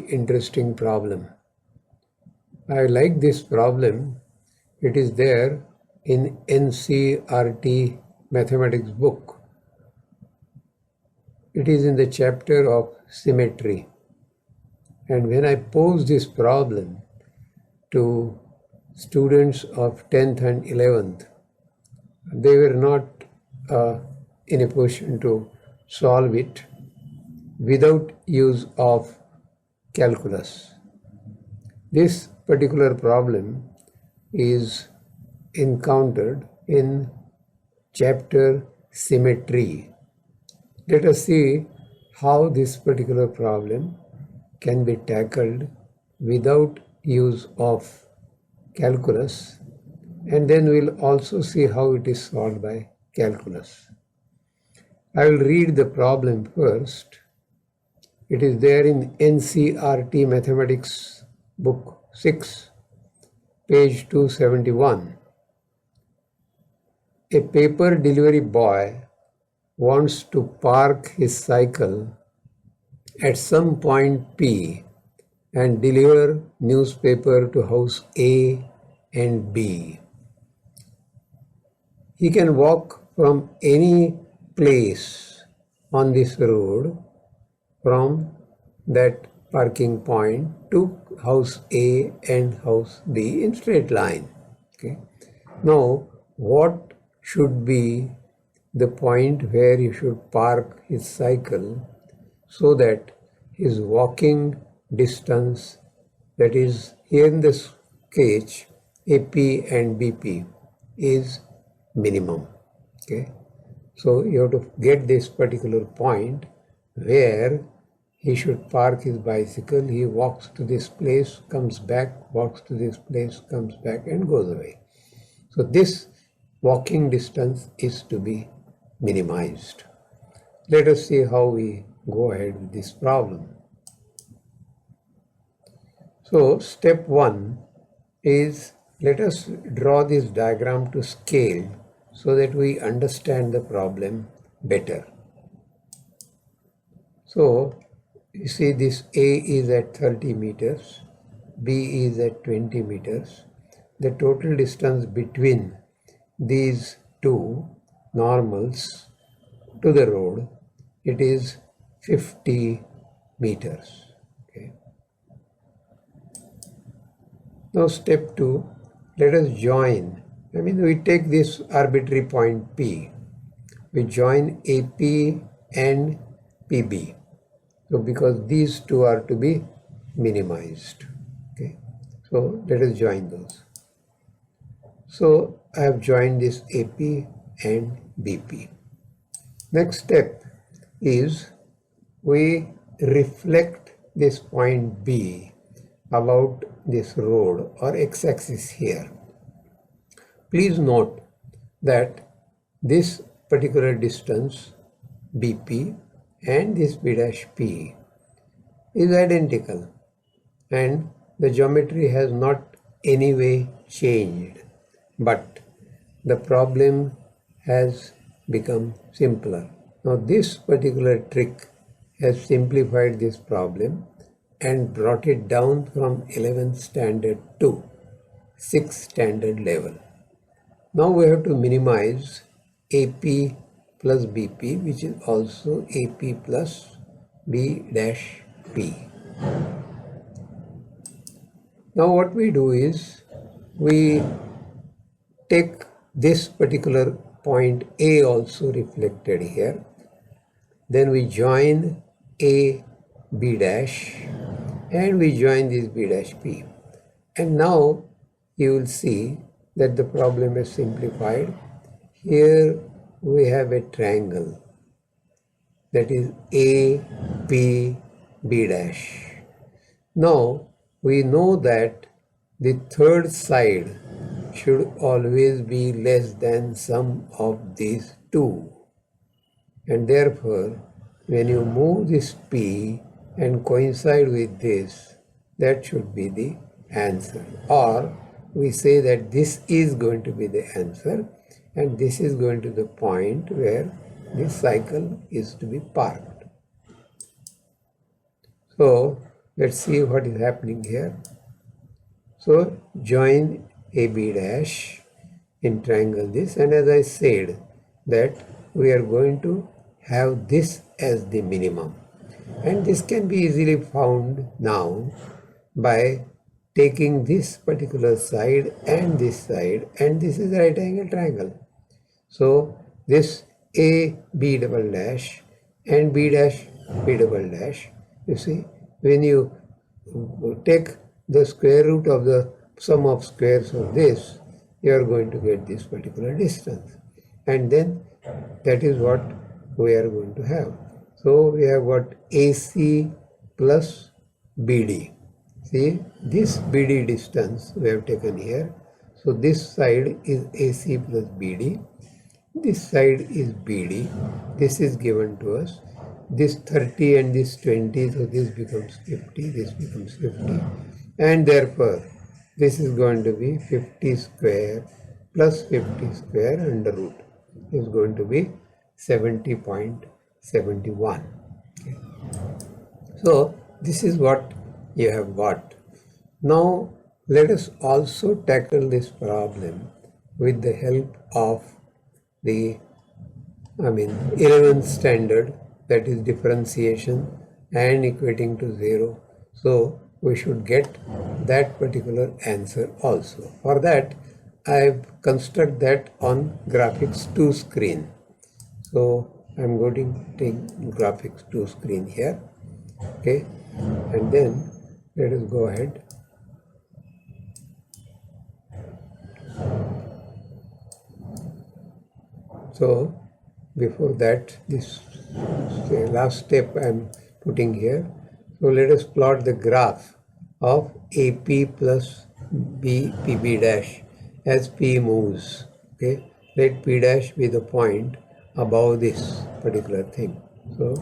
interesting problem. I like this problem. It is there in Ncert mathematics book. It is in the chapter of Symmetry. And when I pose this problem to students of 10th and 11th, they were not in a position to solve it without use of calculus. This particular problem is encountered in chapter Symmetry. Let us see how this particular problem can be tackled without use of calculus, and then we'll also see how it is solved by calculus. I will read the problem first. It is there in Ncert Mathematics Book 6, page 271. A paper delivery boy wants to park his cycle at some point P and deliver newspaper to house A and B. He can walk from any place on this road from that parking point to house A and house B in straight line. Okay. Now, what should be the point where he should park his cycle so that his walking distance, that is here in this sketch, AP and BP, is minimum. Okay. So you have to get this particular point where he should park his bicycle. He walks to this place, comes back, walks to this place, comes back and goes away. So this walking distance is to be minimized. Let us see how we go ahead with this problem. So step 1 is, let us draw this diagram to scale so that we understand the problem better. So you see this A is at 30 meters, B is at 20 meters. The total distance between these two normals to the road, it is 50 meters. Okay. Now step 2, let us join. We take this arbitrary point P. We join AP and PB. So because these two are to be minimized. Okay. So let us join those. So I have joined this AP and BP. Next step is we reflect this point B about this road or x-axis here. Please note that this particular distance BP and this B dash P is identical and the geometry has not anyway changed, but the problem has become simpler. Now this particular trick has simplified this problem and brought it down from 11th standard to 6th standard level. Now we have to minimize AP plus BP, which is also AP plus B dash P. Now what we do is we take this particular point A also reflected here. Then we join A B dash and we join this B dash P. And now you will see that the problem is simplified. Here we have a triangle that is A, P, B dash. Now we know that the third side should always be less than sum of these two. And therefore, when you move this P and coincide with this, that should be the answer. Or we say that this is going to be the answer and this is going to the point where this cycle is to be parked. So let's see what is happening here. So join AB dash in triangle this, and as I said that we are going to have this as the minimum, and this can be easily found now by taking this particular side and this side, and this is right angle triangle. So this AB double dash and B dash B double dash, you see, when you take the square root of the sum of squares of this, you are going to get this particular distance, and then that is what we are going to have. So we have got AC plus BD. See, this BD distance we have taken here. So this side is AC plus BD. This side is BD. This is given to us. This 30 and this 20, so this becomes 50, this becomes 50. And therefore, this is going to be 50 square plus 50 square under root. Is going to be 70.71. Okay. So this is what you have got. Now let us also tackle this problem with the help of the 11th standard, that is differentiation and equating to 0. So we should get that particular answer also. For that I have construct that on graphics 2 screen. So I am going to take graphics 2 screen here. Okay, and then let us go ahead. So before that, this last step I am putting here. So let us plot the graph of AP plus PB dash as P moves. Okay, let P dash be the point above this particular thing. So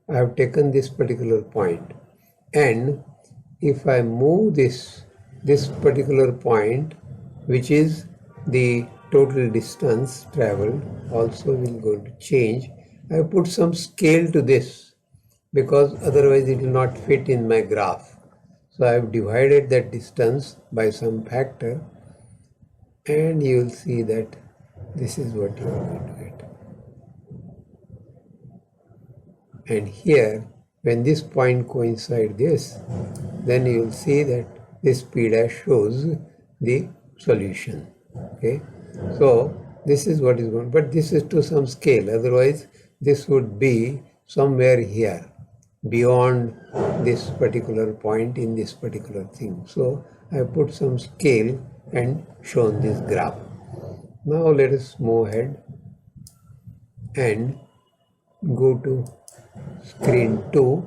I have taken this particular point, and if I move this particular point, which is the total distance traveled, also will go to change. I have put some scale to this because otherwise it will not fit in my graph. So I have divided that distance by some factor, and you will see that this is what you are going to get. And here, when this point coincides this, then you will see that this P dash shows the solution. Okay, so this is what is going, but this is to some scale, otherwise this would be somewhere here beyond this particular point in this particular thing. So I put some scale and shown this graph. Now let us move ahead and go to screen 2.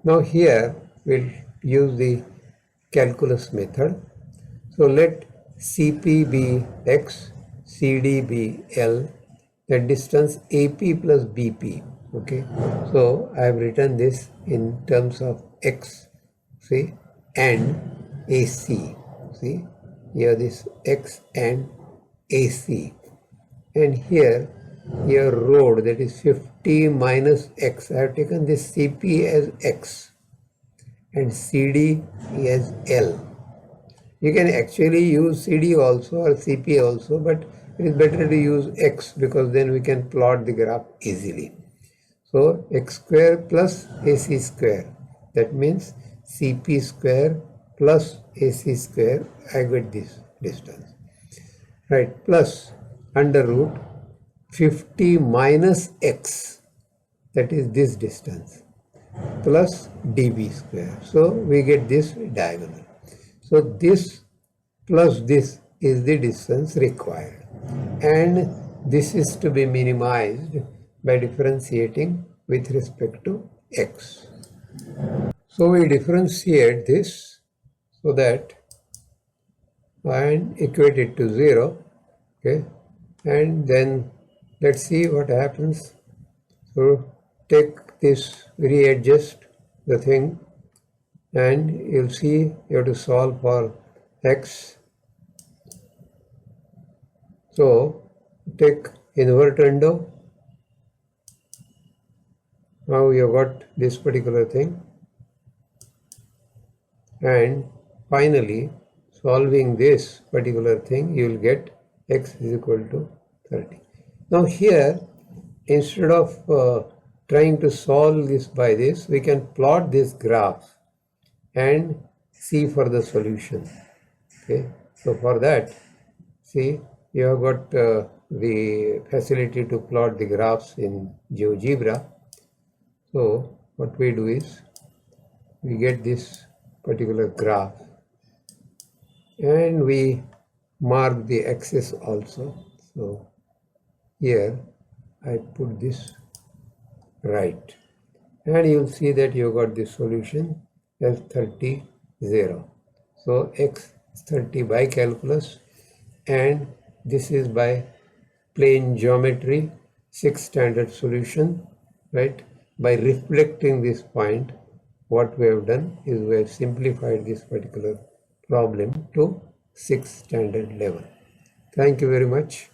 Now here we'll use the calculus method. So let CP be x, CD be L, the distance AP plus BP. Okay, so I have written this in terms of x, see, and AC. See, here this x and AC, and here your road, that is 50 minus x. I have taken this CP as x and CD as L. You can actually use CD also or CP also, but it is better to use x because then we can plot the graph easily. So x square plus AC square, that means CP square plus AC square, I get this distance, right, plus under root 50 minus x, that is this distance, plus dB square. So we get this diagonal. So this plus this is the distance required, and this is to be minimized by differentiating with respect to x. So we differentiate this so that and equate it to 0. Okay, and then let's see what happens. So take this, readjust the thing, and you'll see you have to solve for x. So Take invertendo. Now you have got this particular thing, and finally solving this particular thing, you will get x is equal to 30. Now here, instead of trying to solve this by this, we can plot this graph and see for the solution. Okay, so for that, see, you have got the facility to plot the graphs in GeoGebra. So what we do is, we get this particular graph and we mark the axis also. So here I put this right, and you'll see that you got the solution as 30, 0. So x is 30 by calculus, and this is by plane geometry, 6th standard solution, right? By reflecting this point, what we have done is we have simplified this particular problem to 6th standard level. Thank you very much.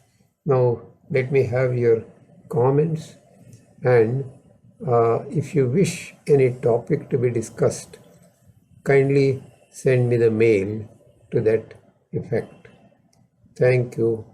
Now let me have your comments, and if you wish any topic to be discussed, kindly send me the mail to that effect. Thank you.